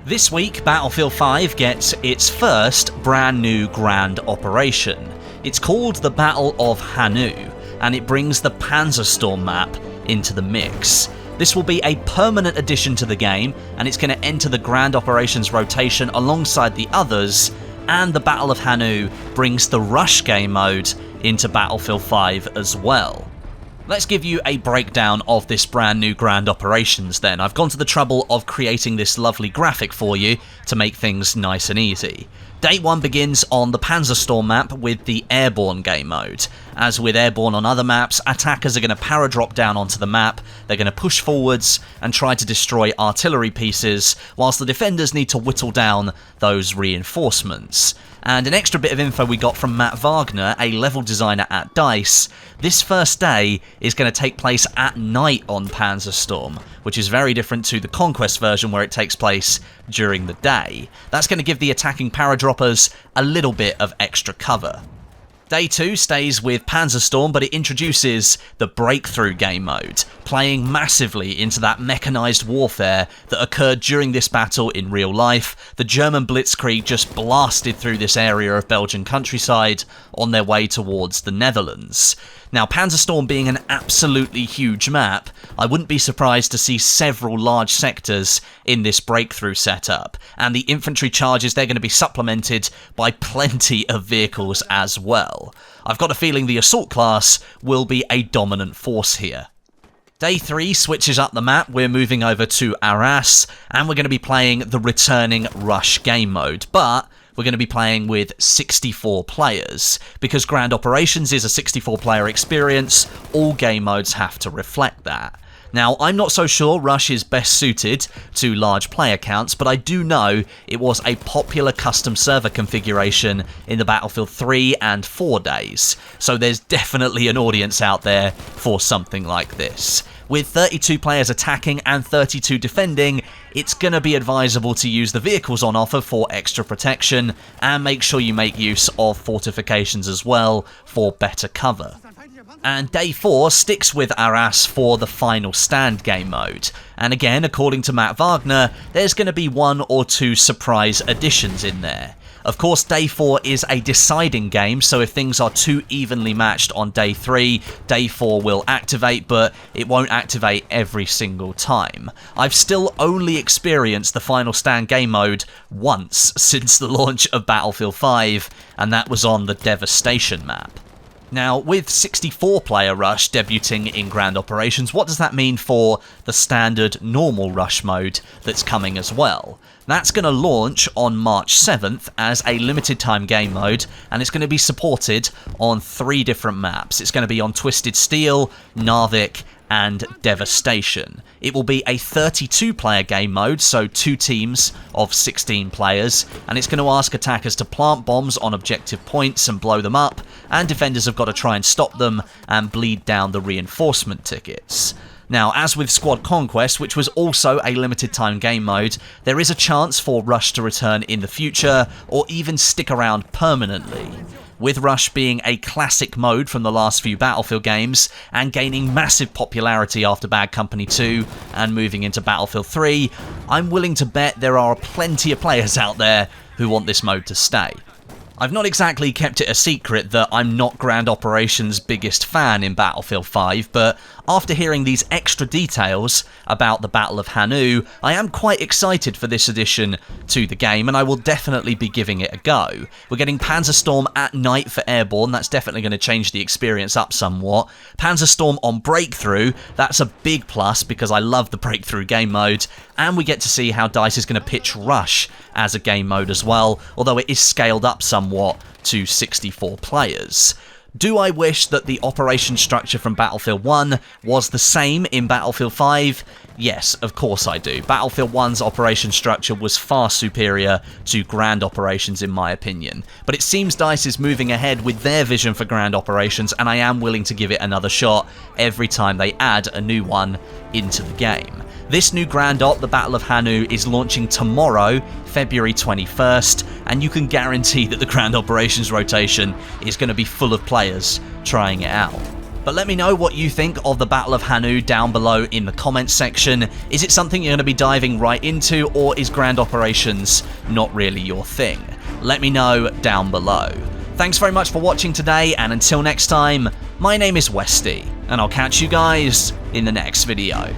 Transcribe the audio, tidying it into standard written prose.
This week, Battlefield 5 gets its first brand new grand operation. It's called the Battle of Hannut, and it brings the Panzerstorm map into the mix. This will be a permanent addition to the game, and it's going to enter the grand operations rotation alongside the others, and the Battle of Hannut brings the Rush game mode into Battlefield 5 as well. Let's give you a breakdown of this brand new grand operations then. I've gone to the trouble of creating this lovely graphic for you to make things nice and easy. Day 1 begins on the Panzerstorm map with the Airborne game mode. As with Airborne on other maps, attackers are going to paradrop down onto the map, they're going to push forwards and try to destroy artillery pieces, whilst the defenders need to whittle down those reinforcements. And an extra bit of info we got from Matt Wagner, a level designer at DICE. This first day is going to take place at night on Panzerstorm, which is very different to the Conquest version where it takes place during the day. That's going to give the attacking paradroppers a little bit of extra cover. Day 2 stays with Panzerstorm, but it introduces the Breakthrough game mode, playing massively into that mechanised warfare that occurred during this battle in real life. The German Blitzkrieg just blasted through this area of Belgian countryside on their way towards the Netherlands. Now, Panzerstorm being an absolutely huge map, I wouldn't be surprised to see several large sectors in this Breakthrough setup, and the infantry charges, they're going to be supplemented by plenty of vehicles as well. I've got a feeling the Assault class will be a dominant force here. Day 3 switches up the map, we're moving over to Arras, and we're going to be playing the returning Rush game mode, but we're going to be playing with 64 players. Because Grand Operations is a 64-player experience, all game modes have to reflect that. Now, I'm not so sure Rush is best suited to large player counts, but I do know it was a popular custom server configuration in the Battlefield 3 and 4 days, so there's definitely an audience out there for something like this. With 32 players attacking and 32 defending, it's going to be advisable to use the vehicles on offer for extra protection, and make sure you make use of fortifications as well for better cover. And Day 4 sticks with Arras for the Final Stand game mode. And again, according to Matt Wagner, there's going to be 1 or 2 surprise additions in there. Of course, Day 4 is a deciding game, so if things are too evenly matched on Day 3, Day 4 will activate, but it won't activate every single time. I've still only experienced the Final Stand game mode once since the launch of Battlefield 5, and that was on the Devastation map. Now, with 64-player Rush debuting in Grand Operations, what does that mean for the standard normal Rush mode that's coming as well? That's going to launch on March 7th as a limited time game mode, and it's going to be supported on 3 different maps. It's going to be on Twisted Steel, Narvik, and Devastation. It will be a 32-player game mode, so 2 teams of 16 players, and it's going to ask attackers to plant bombs on objective points and blow them up, and defenders have got to try and stop them and bleed down the reinforcement tickets. Now, as with Squad Conquest, which was also a limited time game mode, there is a chance for Rush to return in the future, or even stick around permanently. With Rush being a classic mode from the last few Battlefield games, and gaining massive popularity after Bad Company 2 and moving into Battlefield 3, I'm willing to bet there are plenty of players out there who want this mode to stay. I've not exactly kept it a secret that I'm not Grand Operations' biggest fan in Battlefield 5, but after hearing these extra details about the Battle of Hannut, I am quite excited for this addition to the game, and I will definitely be giving it a go. We're getting Panzerstorm at night for Airborne, that's definitely going to change the experience up somewhat. Panzerstorm on Breakthrough, that's a big plus because I love the Breakthrough game mode, and we get to see how DICE is going to pitch Rush as a game mode as well, although it is scaled up somewhat to 64 players. Do I wish that the operation structure from Battlefield 1 was the same in Battlefield 5? Yes, of course I do. Battlefield 1's operation structure was far superior to Grand Operations in my opinion. But it seems DICE is moving ahead with their vision for Grand Operations, and I am willing to give it another shot every time they add a new one into the game. This new Grand Op, the Battle of Hannut, is launching tomorrow, February 21st, and you can guarantee that the Grand Operations rotation is going to be full of players trying it out. But let me know what you think of the Battle of Hannut down below in the comments section. Is it something you're going to be diving right into, or is Grand Operations not really your thing? Let me know down below. Thanks very much for watching today, and until next time, my name is Westie, and I'll catch you guys in the next video.